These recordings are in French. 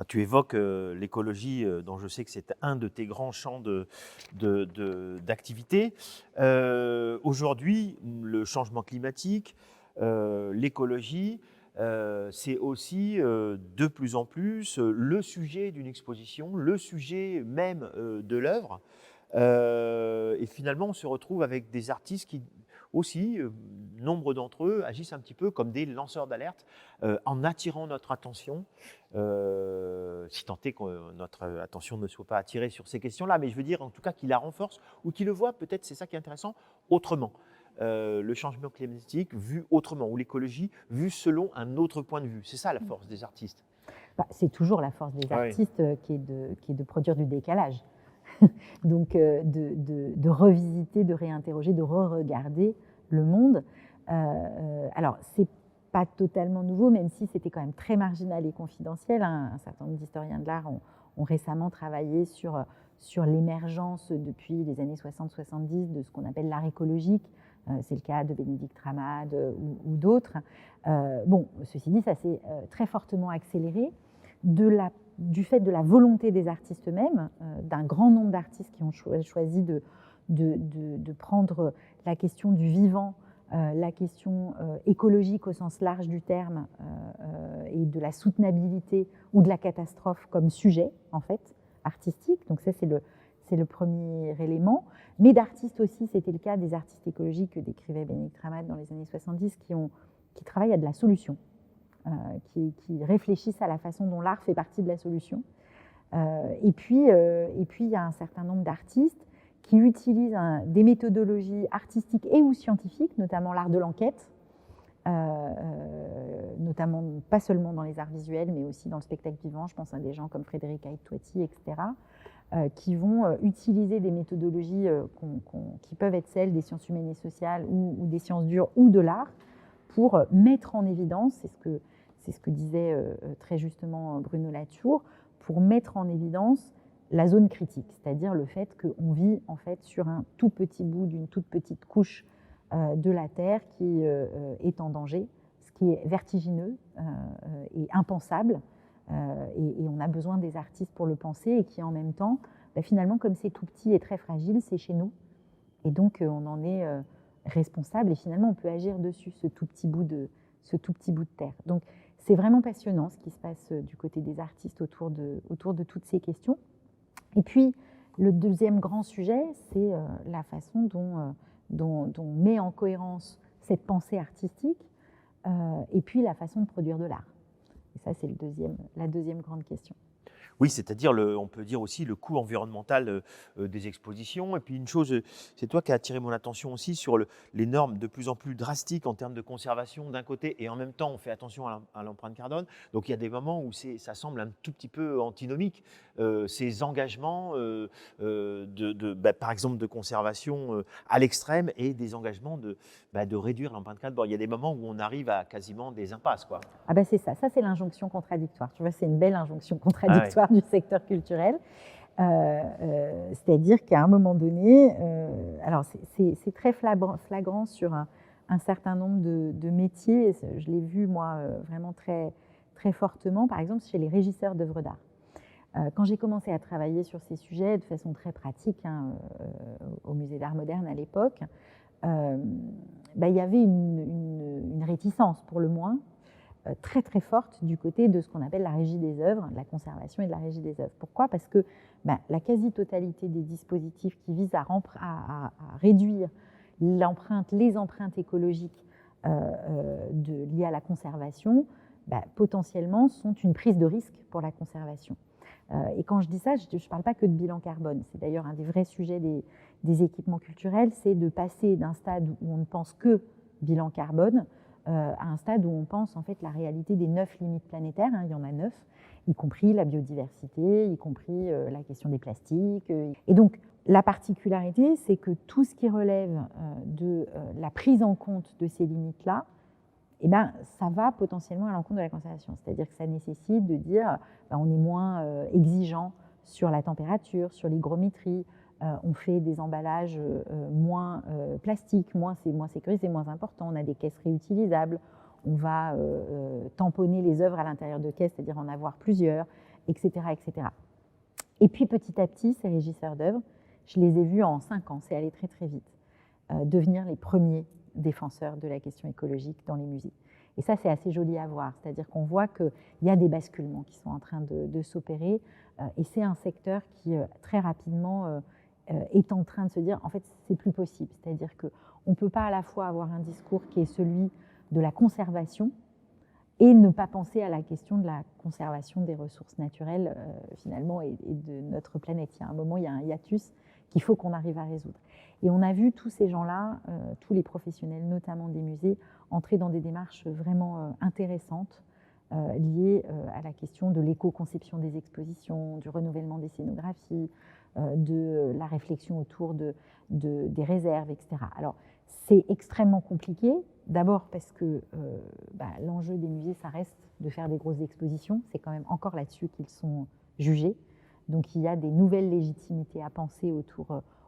Tu évoques l'écologie, dont je sais que c'est un de tes grands champs d'activité. Aujourd'hui, le changement climatique, l'écologie, c'est aussi de plus en plus le sujet d'une exposition, le sujet même de l'œuvre. Et finalement, on se retrouve avec des artistes qui aussi, nombre d'entre eux agissent un petit peu comme des lanceurs d'alerte en attirant notre attention, si tant est que notre attention ne soit pas attirée sur ces questions-là, mais je veux dire en tout cas qu'ils la renforcent ou qu'ils le voient, peut-être c'est ça qui est intéressant, autrement. Le changement climatique vu autrement, ou l'écologie vue selon un autre point de vue. C'est ça la force des artistes. C'est toujours la force des Ah oui. artistes qui est de produire du décalage. Donc de revisiter, de réinterroger, de re-regarder le monde. Alors, c'est pas totalement nouveau, même si c'était quand même très marginal et confidentiel. Un certain nombre d'historiens de l'art ont récemment travaillé sur l'émergence depuis les années 60-70 de ce qu'on appelle l'art écologique. C'est le cas de Bénédicte Ramade ou d'autres. Bon, ceci dit, ça s'est très fortement accéléré du fait de la volonté des artistes eux-mêmes, d'un grand nombre d'artistes qui ont choisi de prendre la question du vivant, la question écologique au sens large du terme, et de la soutenabilité ou de la catastrophe comme sujet, en fait, artistique. Donc ça, c'est le premier élément. Mais d'artistes aussi, c'était le cas des artistes écologiques que décrivait Bénédicte Ramade dans les années 70, qui travaillent à de la solution. Qui réfléchissent à la façon dont l'art fait partie de la solution. Et puis, il y a un certain nombre d'artistes qui utilisent des méthodologies artistiques et ou scientifiques, notamment l'art de l'enquête, notamment pas seulement dans les arts visuels, mais aussi dans le spectacle vivant. Je pense à des gens comme Frédéric Aït-Touati, etc., qui vont utiliser des méthodologies qui peuvent être celles des sciences humaines et sociales ou des sciences dures ou de l'art, pour mettre en évidence, c'est ce que disait très justement Bruno Latour, pour mettre en évidence la zone critique, c'est-à-dire le fait qu'on vit en fait sur un tout petit bout d'une toute petite couche de la Terre qui est en danger, ce qui est vertigineux et impensable, et on a besoin des artistes pour le penser, et qui en même temps, finalement, comme c'est tout petit et très fragile, c'est chez nous, et donc on en est responsable, et finalement on peut agir dessus, ce tout petit bout de terre. Donc c'est vraiment passionnant ce qui se passe du côté des artistes autour de toutes ces questions. Et puis le deuxième grand sujet, c'est la façon dont on met en cohérence cette pensée artistique et puis la façon de produire de l'art. Et ça, c'est la deuxième grande question. Oui, c'est-à-dire, on peut dire aussi le coût environnemental des expositions. Et puis une chose, c'est toi qui as attiré mon attention aussi sur les normes de plus en plus drastiques en termes de conservation d'un côté, et en même temps on fait attention à l'empreinte carbone. Donc il y a des moments où ça semble un tout petit peu antinomique, ces engagements par exemple de conservation à l'extrême, et des engagements de réduire l'empreinte carbone. Il y a des moments où on arrive à quasiment des impasses, quoi. Ah ben c'est ça c'est l'injonction contradictoire. Tu vois, c'est une belle injonction contradictoire Ah ouais. du secteur culturel. C'est-à-dire qu'à un moment donné, alors c'est très flagrant sur un certain nombre de métiers. Je l'ai vu, moi, vraiment très, très fortement, par exemple, chez les régisseurs d'œuvres d'art. Quand j'ai commencé à travailler sur ces sujets de façon très pratique, au Musée d'Art moderne à l'époque, il y avait une réticence, pour le moins, très très forte du côté de ce qu'on appelle la régie des œuvres, de la conservation et de la régie des œuvres. Pourquoi ? Parce que la quasi-totalité des dispositifs qui visent à réduire les empreintes écologiques liées à la conservation, potentiellement sont une prise de risque pour la conservation. Et quand je dis ça, je ne parle pas que de bilan carbone. C'est d'ailleurs un des vrais sujets des équipements culturels, c'est de passer d'un stade où on ne pense que bilan carbone à un stade où on pense en fait la réalité des 9 limites planétaires, il y en a 9, y compris la biodiversité, y compris la question des plastiques. Et donc la particularité, c'est que tout ce qui relève de la prise en compte de ces limites-là, ça va potentiellement à l'encontre de la conservation. C'est-à-dire que ça nécessite de dire on est moins exigeant sur la température, sur l'hygrométrie, on fait des emballages moins plastiques, c'est moins sécurisé, c'est moins important, on a des caisses réutilisables, on va tamponner les œuvres à l'intérieur de caisses, c'est-à-dire en avoir plusieurs, etc., etc. Et puis petit à petit, ces régisseurs d'œuvres, je les ai vus en 5 ans, c'est allé très très vite, devenir les premiers défenseurs de la question écologique dans les musées. Et ça, c'est assez joli à voir, c'est-à-dire qu'on voit qu'il y a des basculements qui sont en train de s'opérer, et c'est un secteur qui, très rapidement, est en train de se dire, en fait, c'est plus possible. C'est-à-dire qu'on ne peut pas à la fois avoir un discours qui est celui de la conservation et ne pas penser à la question de la conservation des ressources naturelles, finalement, et de notre planète. Il y a un moment, il y a un hiatus qu'il faut qu'on arrive à résoudre. Et on a vu tous ces gens-là, tous les professionnels, notamment des musées, entrer dans des démarches vraiment intéressantes, liées à la question de l'éco-conception des expositions, du renouvellement des scénographies, de la réflexion autour des réserves, etc. Alors, c'est extrêmement compliqué, d'abord parce que l'enjeu des musées, ça reste de faire des grosses expositions, c'est quand même encore là-dessus qu'ils sont jugés. Donc il y a des nouvelles légitimités à penser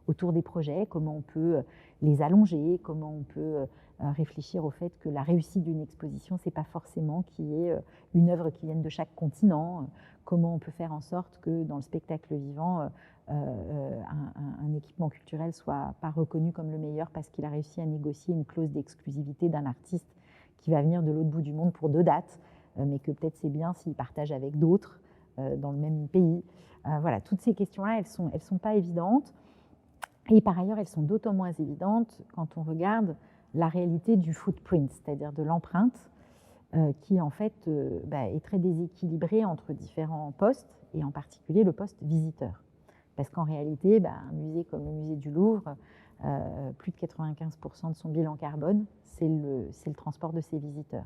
autour des projets, comment on peut les allonger, comment on peut réfléchir au fait que la réussite d'une exposition, c'est pas forcément qu'il y ait une œuvre qui vienne de chaque continent, comment on peut faire en sorte que dans le spectacle vivant, un équipement culturel soit pas reconnu comme le meilleur parce qu'il a réussi à négocier une clause d'exclusivité d'un artiste qui va venir de l'autre bout du monde pour 2 dates, mais que peut-être c'est bien s'il partage avec d'autres dans le même pays. Voilà, toutes ces questions-là, elles sont pas évidentes. Et par ailleurs, elles sont d'autant moins évidentes quand on regarde la réalité du footprint, c'est-à-dire de l'empreinte, qui en fait est très déséquilibrée entre différents postes, et en particulier le poste visiteur. Parce qu'en réalité, un musée comme le musée du Louvre, plus de 95% de son bilan carbone, c'est le transport de ses visiteurs.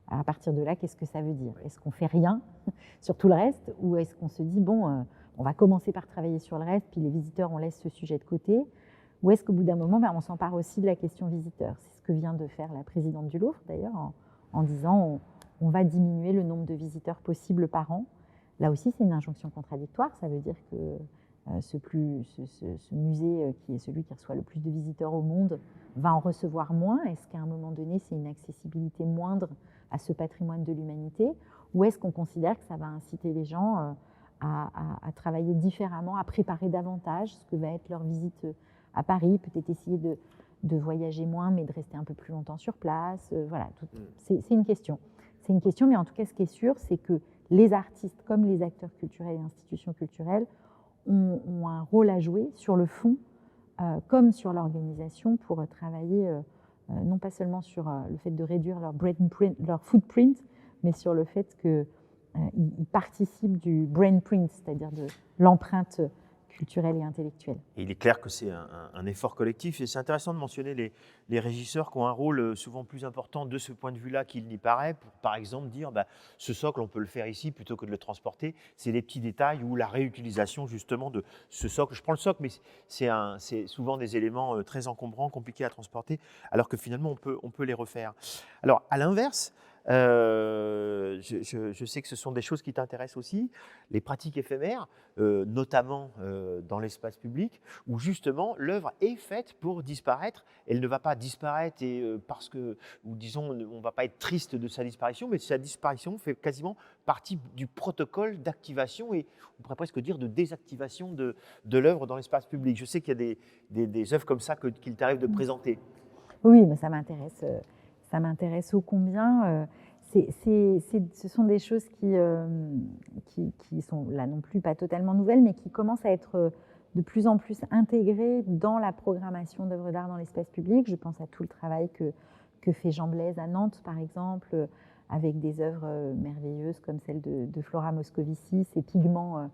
Alors à partir de là, qu'est-ce que ça veut dire? Est-ce qu'on fait rien sur tout le reste, ou est-ce qu'on se dit, bon, on va commencer par travailler sur le reste, puis les visiteurs, on laisse ce sujet de côté? Ou est-ce qu'au bout d'un moment, on s'empare aussi de la question visiteur? C'est ce que vient de faire la présidente du Louvre, d'ailleurs, en disant on va diminuer le nombre de visiteurs possibles par an. Là aussi, c'est une injonction contradictoire. Ça veut dire que ce musée, qui est celui qui reçoit le plus de visiteurs au monde, va en recevoir moins. Est-ce qu'à un moment donné, c'est une accessibilité moindre à ce patrimoine de l'humanité? Ou est-ce qu'on considère que ça va inciter les gens à travailler différemment, à préparer davantage ce que va être leur visite à Paris, peut-être essayer de voyager moins, mais de rester un peu plus longtemps sur place. Voilà, c'est une question. C'est une question, mais en tout cas, ce qui est sûr, c'est que les artistes, comme les acteurs culturels et institutions culturelles, ont un rôle à jouer sur le fond, comme sur l'organisation, pour travailler non pas seulement sur le fait de réduire leur footprint, mais sur le fait qu'ils participent du brain print, c'est-à-dire de l'empreinte culturelle et intellectuelle. Et il est clair que c'est un effort collectif, et c'est intéressant de mentionner les régisseurs qui ont un rôle souvent plus important de ce point de vue-là qu'il n'y paraît, pour par exemple dire ce socle, on peut le faire ici plutôt que de le transporter. C'est des petits détails ou la réutilisation justement de ce socle. Je prends le socle, mais c'est souvent des éléments très encombrants, compliqués à transporter, alors que finalement on peut les refaire. Alors à l'inverse, je sais que ce sont des choses qui t'intéressent aussi, les pratiques éphémères, notamment dans l'espace public, où justement l'œuvre est faite pour disparaître. Elle ne va pas disparaître parce que, ou disons, on ne va pas être triste de sa disparition, mais sa disparition fait quasiment partie du protocole d'activation et on pourrait presque dire de désactivation de l'œuvre dans l'espace public. Je sais qu'il y a des œuvres comme ça qu'il t'arrive de présenter. Oui, mais ça m'intéresse. Ça m'intéresse ô combien. Ce sont des choses qui sont là non plus pas totalement nouvelles, mais qui commencent à être de plus en plus intégrées dans la programmation d'œuvres d'art dans l'espace public. Je pense à tout le travail que fait Jean Blaise à Nantes, par exemple, avec des œuvres merveilleuses comme celle de Flora Moscovici, ces pigments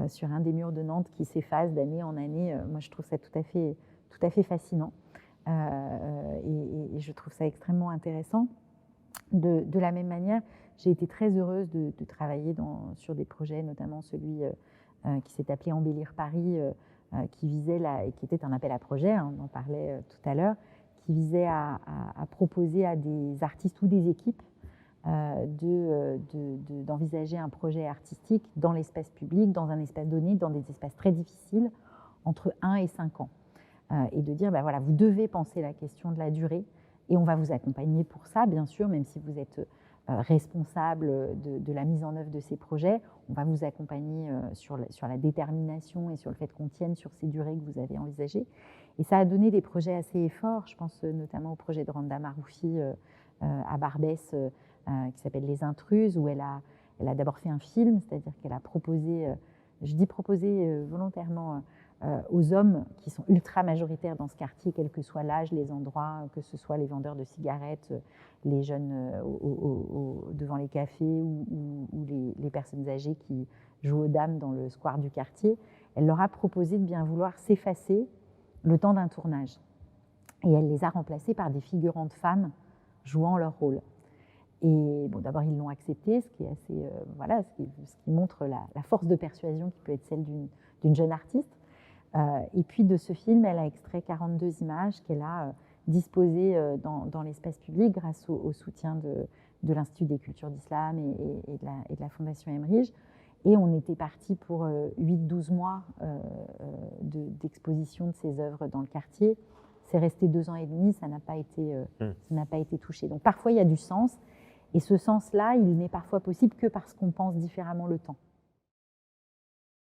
sur un des murs de Nantes qui s'effacent d'année en année. Moi, je trouve ça tout à fait fascinant. Et je trouve ça extrêmement intéressant. De la même manière, j'ai été très heureuse de travailler sur des projets, notamment celui qui s'est appelé Embellir Paris, qui visait qui était un appel à projet, on en parlait tout à l'heure, qui visait à proposer à des artistes ou des équipes d'envisager un projet artistique dans l'espace public, dans un espace donné, dans des espaces très difficiles, entre 1 et 5 ans. Et de dire, voilà, vous devez penser la question de la durée et on va vous accompagner pour ça, bien sûr, même si vous êtes responsable de la mise en œuvre de ces projets. On va vous accompagner sur la détermination et sur le fait qu'on tienne sur ces durées que vous avez envisagées. Et ça a donné des projets assez forts. Je pense notamment au projet de Randa Maroufi à Barbès qui s'appelle Les Intruses, où elle a d'abord fait un film, c'est-à-dire qu'elle a proposé, je dis proposé volontairement, aux hommes qui sont ultra majoritaires dans ce quartier, quel que soit l'âge, les endroits, que ce soit les vendeurs de cigarettes, les jeunes devant les cafés ou les personnes âgées qui jouent aux dames dans le square du quartier. Elle leur a proposé de bien vouloir s'effacer le temps d'un tournage. Et elle les a remplacés par des figurantes femmes jouant leur rôle. Et bon, d'abord, ils l'ont accepté, ce qui est assez, voilà, ce qui montre la force de persuasion qui peut être celle d'une jeune artiste. Et puis de ce film, elle a extrait 42 images qu'elle a disposées dans l'espace public grâce au soutien de l'Institut des cultures d'islam et de la Fondation Emmerich. Et on était parti pour 8-12 mois d'exposition de ces œuvres dans le quartier. C'est resté 2 ans et demi, ça n'a pas été touché. Donc parfois, il y a du sens. Et ce sens-là, il n'est parfois possible que parce qu'on pense différemment le temps.